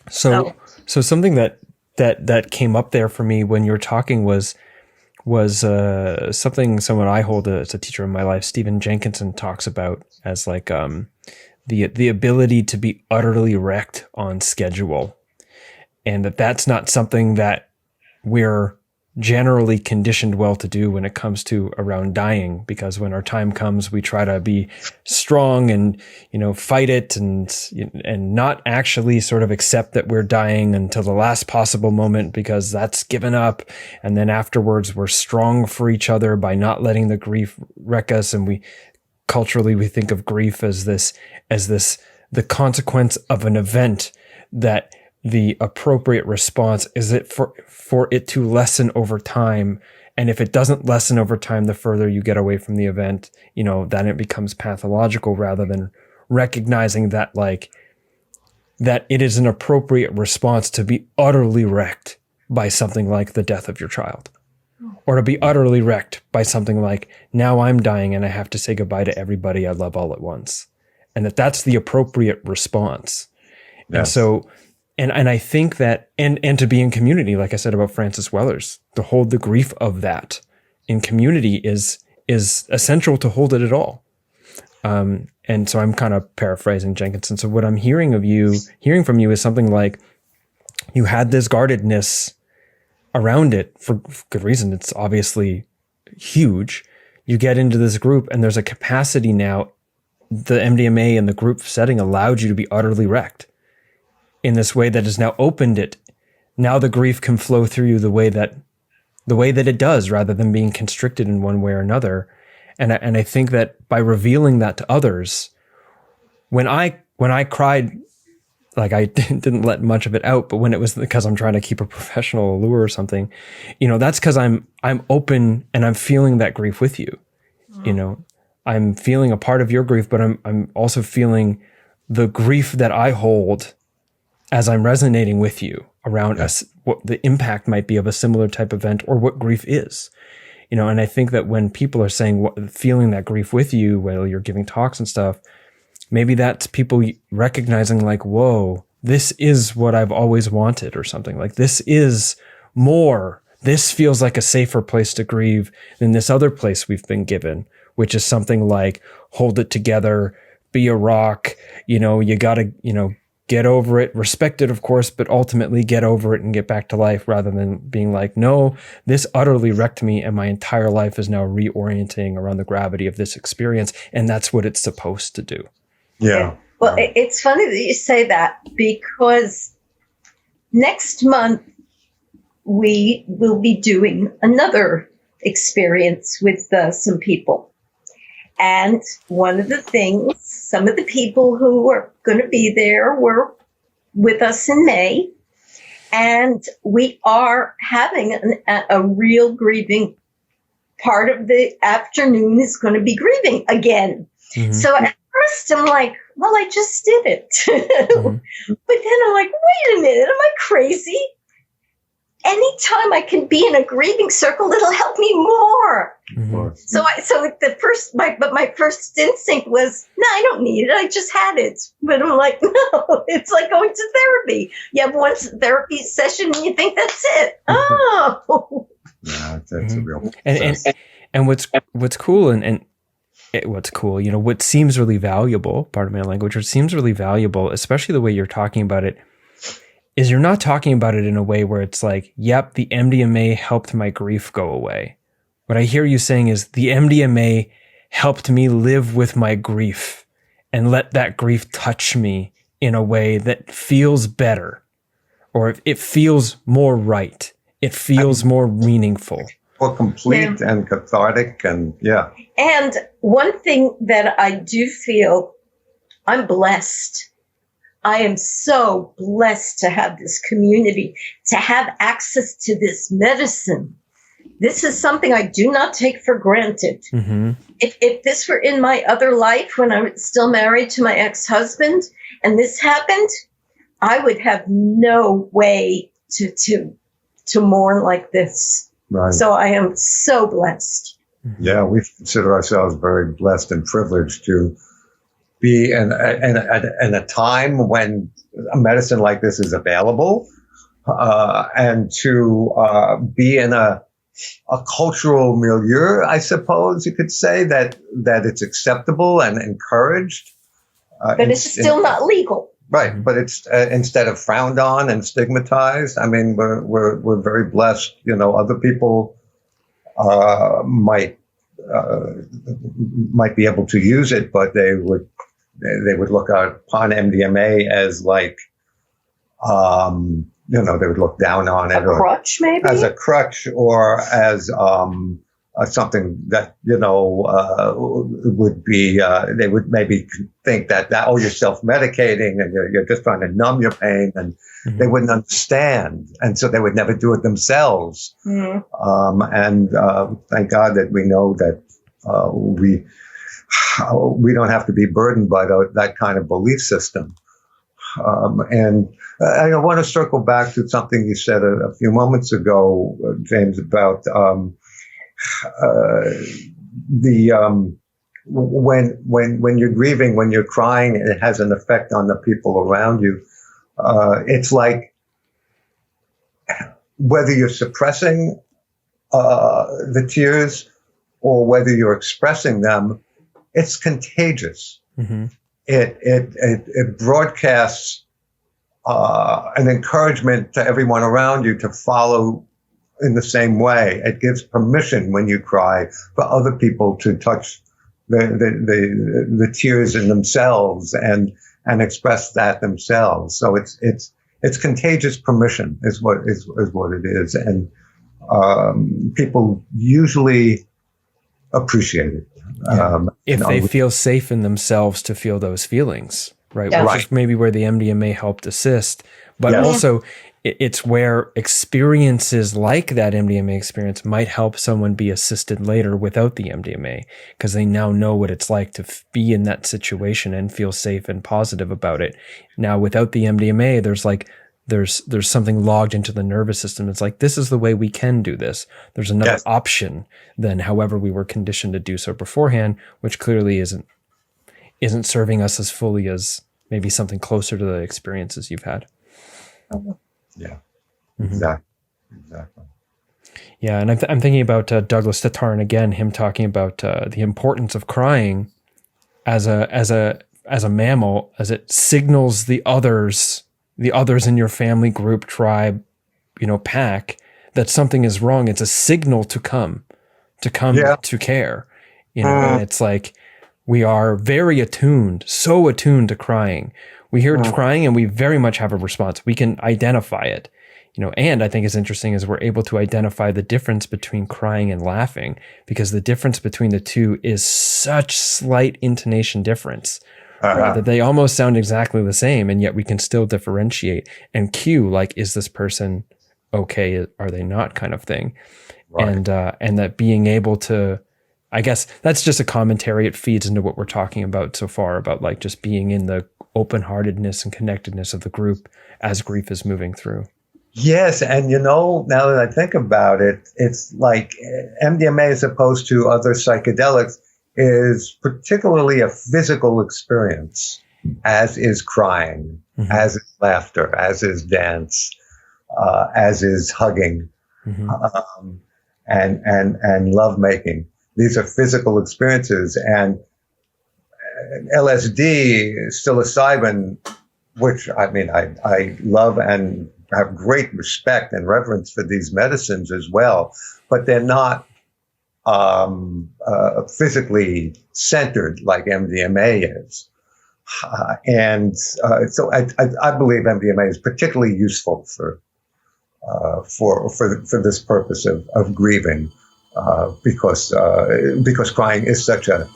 So something that came up there for me when you were talking was something someone I hold as a teacher in my life, Stephen Jenkinson, talks about as like the ability to be utterly wrecked on schedule, and that's not something that we're generally conditioned well to do when it comes to around dying, because when our time comes, we try to be strong and, fight it and not actually sort of accept that we're dying until the last possible moment, because that's given up. And then afterwards, we're strong for each other by not letting the grief wreck us. And culturally, we think of grief as the consequence of an event, that the appropriate response is for it to lessen over time. And if it doesn't lessen over time, the further you get away from the event, then it becomes pathological, rather than recognizing that it is an appropriate response to be utterly wrecked by something like the death of your child, or to be utterly wrecked by something like, now I'm dying and I have to say goodbye to everybody I love all at once. And that's the appropriate response. Yes. And so, and I think that, and to be in community, like I said about Francis Wellers, to hold the grief of that in community is essential to hold it at all. And so I'm kind of paraphrasing Jenkinson. So what I'm hearing from you is something like, you had this guardedness around it for good reason. It's obviously huge. You get into this group and there's a capacity now. The MDMA and the group setting allowed you to be utterly wrecked in this way that has now opened it. Now the grief can flow through you the way that it does, rather than being constricted in one way or another. And I think that by revealing that to others, when I cried, like I didn't let much of it out, but when it was because I'm trying to keep a professional allure or something, that's because I'm open and I'm feeling that grief with you. I'm feeling a part of your grief, but I'm also feeling the grief that I hold as I'm resonating with you around us, what the impact might be of a similar type event, or what grief is. And I think that when people are saying feeling that grief with you while you're giving talks and stuff, maybe that's people recognizing like, whoa, this is what I've always wanted, or something like, this is more. This feels like a safer place to grieve than this other place we've been given, which is something like, hold it together, be a rock, you gotta, get over it, respect it, of course, but ultimately get over it and get back to life, rather than being like, no, this utterly wrecked me and my entire life is now reorienting around the gravity of this experience. And that's what it's supposed to do. Yeah. Well, it's funny that you say that, because next month we will be doing another experience with some people. And one of the things, some of the people who are going to be there were with us in May. And we are having a real grieving. Part of the afternoon is going to be grieving again. Mm-hmm. So at first I'm like, well, I just did it. Mm-hmm. But then I'm like, wait a minute, am I crazy? Anytime I can be in a grieving circle, it'll help me more. Mm-hmm. So my first instinct was, no, I don't need it. I just had it. But I'm like, no, it's like going to therapy. You have one therapy session and you think that's it. Oh, yeah, that's a real and what's cool and what's cool, what seems really valuable, pardon my language, what seems really valuable, especially the way you're talking about it, is you're not talking about it in a way where it's like, yep, the MDMA helped my grief go away. What I hear you saying is the MDMA helped me live with my grief and let that grief touch me in a way that feels better, or it feels more right. It feels more meaningful. More complete and cathartic and And one thing that I do feel, I'm blessed. I am so blessed to have this community, to have access to this medicine. This is something I do not take for granted. Mm-hmm. If this were in my other life, when I was still married to my ex-husband, and this happened, I would have no way to mourn like this. Right. So I am so blessed. Yeah, we consider ourselves very blessed and privileged to be in a time when a medicine like this is available, and to be in a cultural milieu, I suppose you could say, that it's acceptable and encouraged. But it's still not legal. Right, but it's instead of frowned on and stigmatized. I mean, we're very blessed. You know, other people might be able to use it, but they would look upon MDMA as like, you know, they would look down on it, A crutch, maybe? as a crutch, or as something that, you know, would be, they would maybe think that oh, you're self-medicating and you're just trying to numb your pain, and they wouldn't understand, and so they would never do it themselves. And thank God that we know that we don't have to be burdened by that kind of belief system. And I want to circle back to something you said a few moments ago, James, about when you're grieving, when you're crying, it has an effect on the people around you. It's like whether you're suppressing the tears or whether you're expressing them, it's contagious. It broadcasts an encouragement to everyone around you to follow in the same way. It gives permission when you cry for other people to touch the tears in themselves and express that themselves. So it's contagious permission is what it is, and people usually appreciate it. If they feel safe in themselves to feel those feelings, right? Yeah. Which is maybe where the MDMA helped assist, but also it's where experiences like that MDMA experience might help someone be assisted later without the MDMA, because they now know what it's like to be in that situation and feel safe and positive about it. Now, without the MDMA, there's something logged into the nervous system. It's like, this is the way we can do this. There's another option than however we were conditioned to do so beforehand, which clearly isn't serving us as fully as maybe something closer to the experiences you've had. Yeah, exactly. Yeah, and I'm thinking about Douglas Tatarn again. Him talking about the importance of crying as a mammal, as it signals the others in your family, group, tribe, you know, pack, that something is wrong. It's a signal to come to care. You know, and it's like we are very attuned, so attuned to crying. We hear crying and we very much have a response. We can identify it, you know, and I think it's interesting is we're able to identify the difference between crying and laughing, because the difference between the two is such slight intonation difference that they almost sound exactly the same, and yet we can still differentiate and cue, like, is this person okay? Are they not, kind of thing. Right. And that being able to, I guess that's just a commentary. It feeds into what we're talking about so far about like just being in the open-heartedness and connectedness of the group as grief is moving through. Yes, and you know, now that I think about it, it's like MDMA, as opposed to other psychedelics, is particularly a physical experience, as is crying, as is laughter, as is dance, as is hugging, and lovemaking. These are physical experiences, and LSD, psilocybin, which I mean, I love and have great respect and reverence for these medicines as well, but they're not physically centered like MDMA is. So I believe MDMA is particularly useful for this purpose of grieving, because crying is such a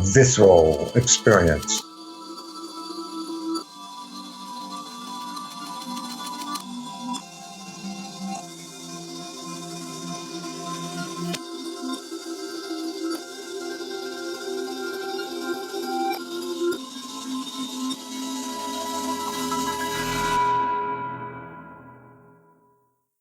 visceral experience.